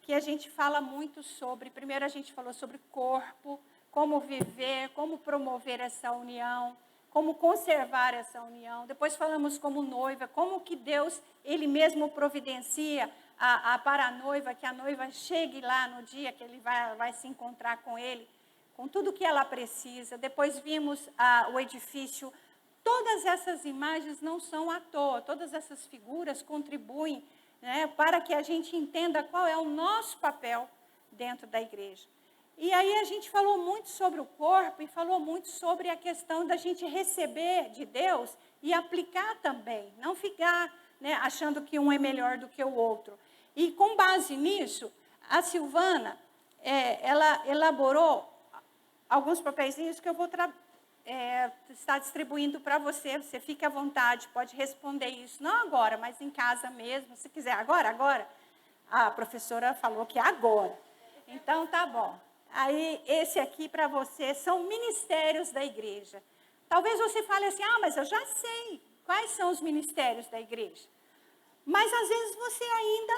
que a gente fala muito sobre, primeiro a gente falou sobre corpo, como viver, como promover essa união, como conservar essa união. Depois falamos como noiva, como que Deus, Ele mesmo providencia para a noiva, que a noiva chegue lá no dia que Ele vai se encontrar com Ele, com tudo que ela precisa. Depois vimos o edifício. Todas essas imagens não são à toa, todas essas figuras contribuem, né, para que a gente entenda qual é o nosso papel dentro da igreja. E aí a gente falou muito sobre o corpo e falou muito sobre a questão da gente receber de Deus e aplicar também, não ficar, né, achando que um é melhor do que o outro. E com base nisso, a Silvana, ela elaborou alguns papeizinhos que eu vou estar distribuindo para você. Você fique à vontade, pode responder isso, não agora, mas em casa mesmo, se quiser. Agora? A professora falou que é agora. Então, tá bom. Aí, esse aqui para você são ministérios da igreja. Talvez você fale assim, mas eu já sei quais são os ministérios da igreja. Mas, às vezes, você ainda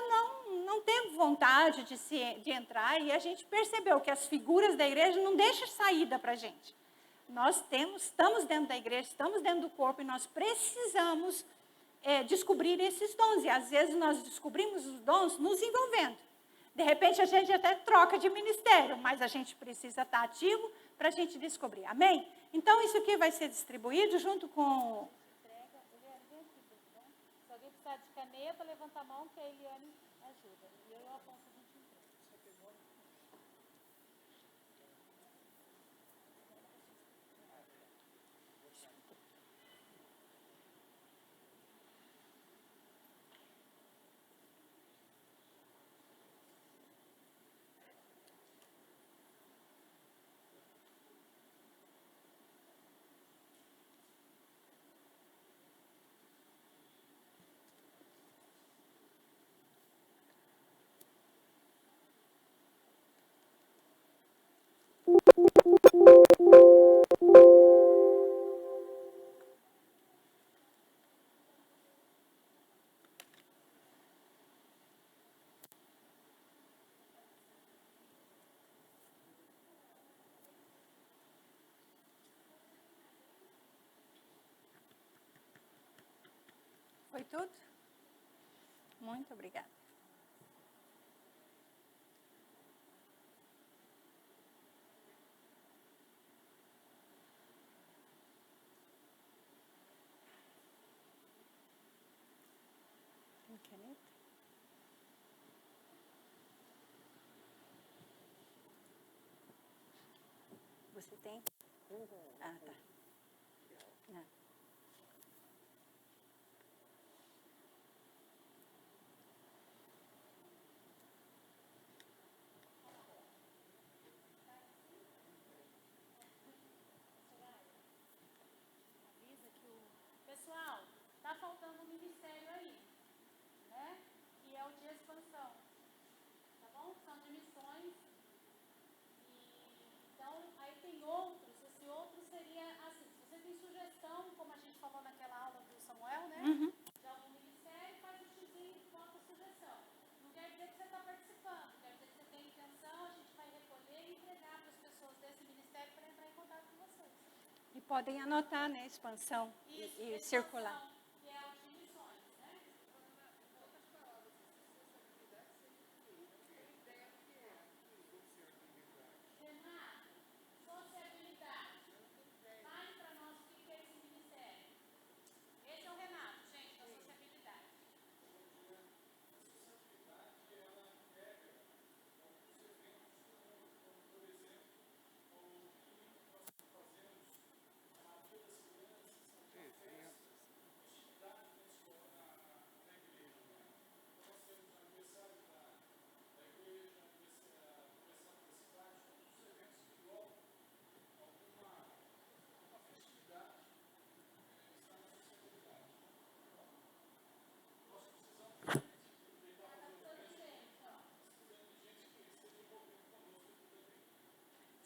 não teve vontade de entrar e a gente percebeu que as figuras da igreja não deixam saída para a gente. Nós estamos dentro da igreja, estamos dentro do corpo e nós precisamos descobrir esses dons. E, às vezes, nós descobrimos os dons nos envolvendo. De repente, a gente até troca de ministério, mas a gente precisa estar ativo para a gente descobrir. Amém? Então, isso aqui vai ser distribuído junto com... Se alguém precisar de caneta, levanta a mão que a Eliane ajuda. E eu e o Afonso a gente entrega. Foi tudo? Muito obrigada. Tem caneta? Você tem? Ah, tá. Não. Avisa que Pessoal, está faltando um ministério aí, né? Que é o de expansão. Tá bom? São de missões. Então, aí tem outros. Esse outro seria a E podem anotar, né, expansão e circular. Que é o time sonhos, né? Renato, sociabilidade. Fale para nós o que é esse ministério. Esse é o Renato, gente, da sociabilidade.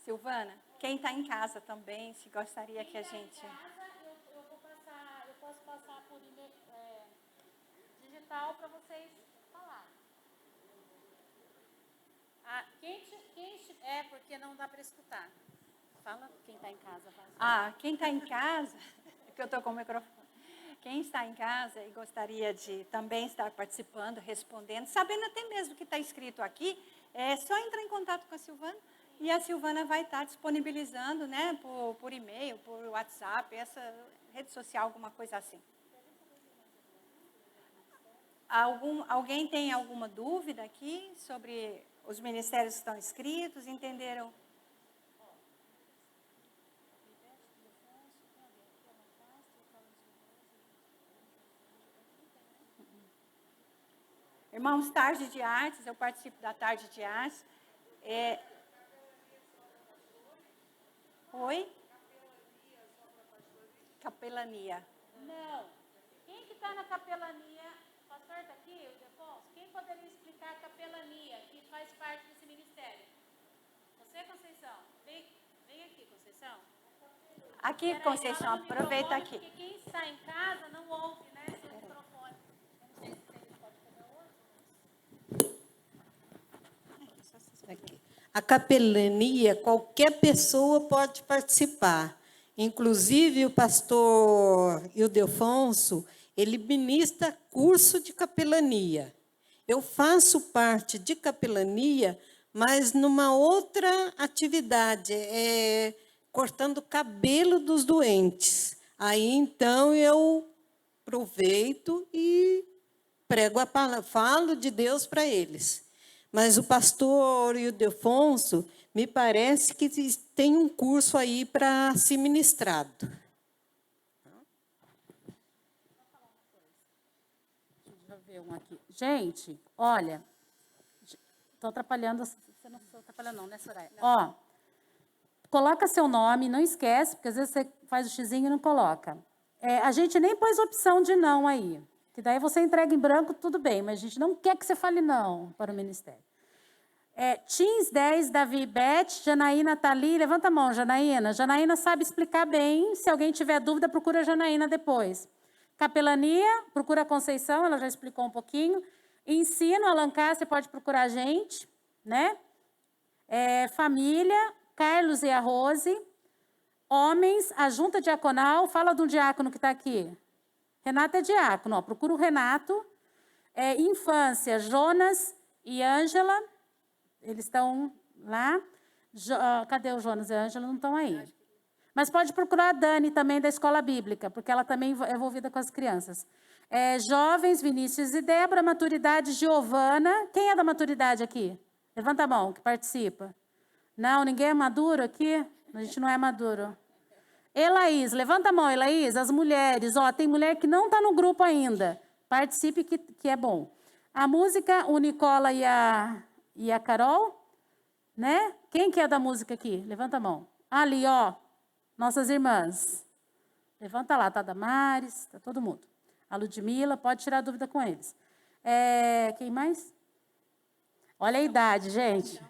Silvana, quem está em casa também, se gostaria que a gente... Eu posso passar por digital para vocês falarem. Porque não dá para escutar. Fala quem está em casa. Quem está em casa, que eu estou com o microfone. Quem está em casa e gostaria de também estar participando, respondendo, sabendo até mesmo o que está escrito aqui, é só entrar em contato com a Silvana e a Silvana vai estar disponibilizando, né, por e-mail, por WhatsApp, essa rede social, alguma coisa assim. Alguém tem alguma dúvida aqui sobre os ministérios que estão escritos? Entenderam? Irmãos, tarde de artes, eu participo da tarde de artes. Oi? Capelania. Não. Quem que está na capelania? O pastor está aqui, o Defonso? Quem poderia explicar a capelania, que faz parte desse ministério? Você, Conceição? Vem aqui, Conceição. Aqui, Conceição, aproveita aqui. Porque quem está em casa não ouve, né, seu microfone. Eu não sei se ele pode pegar outro. Aqui. A capelania, qualquer pessoa pode participar. Inclusive, o pastor Ildefonso, ele ministra curso de capelania. Eu faço parte de capelania, mas numa outra atividade, cortando o cabelo dos doentes. Aí, então, eu aproveito e prego a palavra, falo de Deus para eles. Mas o pastor Ildefonso, me parece que tem um curso aí para ser ministrado. Deixa eu ver um aqui. Gente, olha, estou atrapalhando, você não estou atrapalhando não, né, Soraya? Ó, coloca seu nome, não esquece, porque às vezes você faz o xizinho e não coloca. A gente nem pôs opção de não aí, que daí você entrega em branco, tudo bem, mas a gente não quer que você fale não para o ministério. Teens 10, Davi, Beth, Janaína, Thalie, levanta a mão, Janaína. Janaína sabe explicar bem, se alguém tiver dúvida, procura a Janaína depois. Capelania, procura a Conceição, ela já explicou um pouquinho. Ensino, Alancar, você pode procurar a gente, né? Família, Carlos e a Rose. Homens, a junta diaconal, fala de um diácono que está aqui. Renato é diácono, ó, procura o Renato. Infância, Jonas e Ângela. Eles estão lá. Cadê o Jonas e a Ângela? Não estão aí. Mas pode procurar a Dani também da escola bíblica, porque ela também é envolvida com as crianças. Jovens, Vinícius e Débora. Maturidade, Giovana. Quem é da maturidade aqui? Levanta a mão, que participa. Não, ninguém é maduro aqui? A gente não é maduro. Elaís, levanta a mão, Elaís. As mulheres, ó, tem mulher que não está no grupo ainda. Participe, que é bom. A música, o Nicola e a Carol, né? Quem que é da música aqui? Levanta a mão. Ali, ó, nossas irmãs. Levanta lá, tá a Damares, tá todo mundo. A Ludmila, pode tirar dúvida com eles. Quem mais? Olha a idade, gente.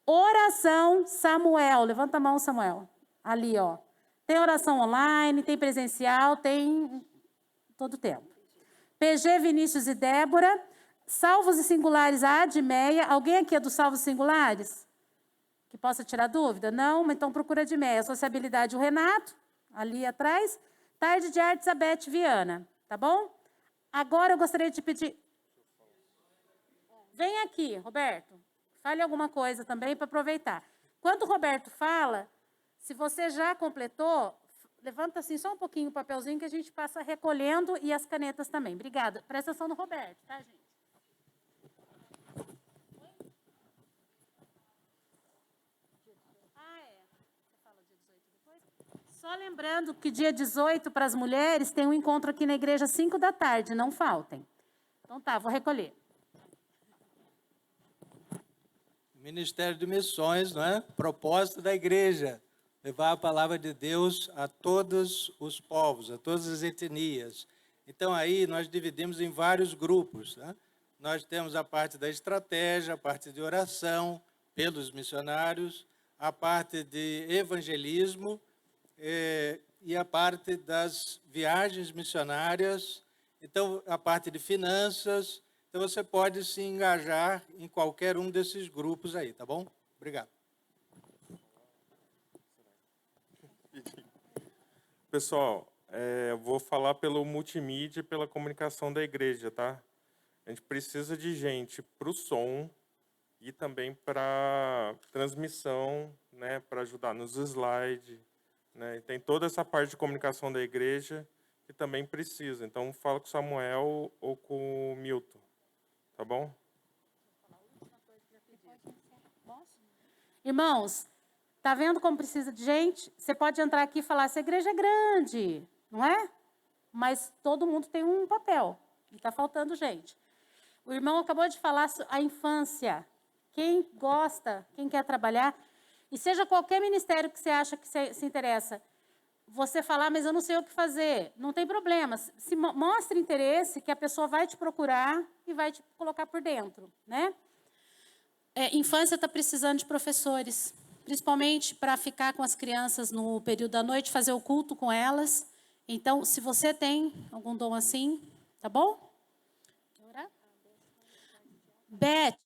Oração, Samuel. Levanta a mão, Samuel. Ali, ó. Tem oração online, tem presencial, tem todo o tempo. PG, Vinícius e Débora. Salvos e singulares, a Admeia. Alguém aqui é dos salvos singulares? Que possa tirar dúvida? Não? Então procura a Admeia. Sociabilidade, o Renato. ali atrás. Tarde de Artes, a Beth Viana, tá bom? Agora eu gostaria de pedir... Vem aqui, Roberto. Fale alguma coisa também para aproveitar. Enquanto o Roberto fala, se você já completou, levanta assim só um pouquinho o papelzinho que a gente passa recolhendo e as canetas também. Obrigada. Presta atenção no Roberto, tá, gente? Só lembrando que dia 18 para as mulheres tem um encontro aqui na igreja às 5 da tarde, não faltem. Então tá, vou recolher. Ministério de Missões, não é? Propósito da igreja, levar a palavra de Deus a todos os povos, a todas as etnias. Então aí nós dividimos em vários grupos, né? Nós temos a parte da estratégia, a parte de oração pelos missionários, a parte de evangelismo, e a parte das viagens missionárias, então a parte de finanças. Então você pode se engajar em qualquer um desses grupos aí, tá bom? Obrigado. Pessoal, eu vou falar pelo multimídia e pela comunicação da igreja, tá? A gente precisa de gente para o som e também para transmissão, né, para ajudar nos slides. Né? E tem toda essa parte de comunicação da igreja que também precisa. Então, fala com o Samuel ou com o Milton. Tá bom? Irmãos, tá vendo como precisa de gente? Você pode entrar aqui e falar, essa igreja é grande, não é? Mas todo mundo tem um papel. E está faltando gente. O irmão acabou de falar a infância. Quem gosta, quem quer trabalhar... E seja qualquer ministério que você acha que se interessa, você falar, mas eu não sei o que fazer, não tem problema. Se mostre interesse, que a pessoa vai te procurar e vai te colocar por dentro, né? Infância está precisando de professores, principalmente para ficar com as crianças no período da noite, fazer o culto com elas. Então, se você tem algum dom assim, tá bom? Beth.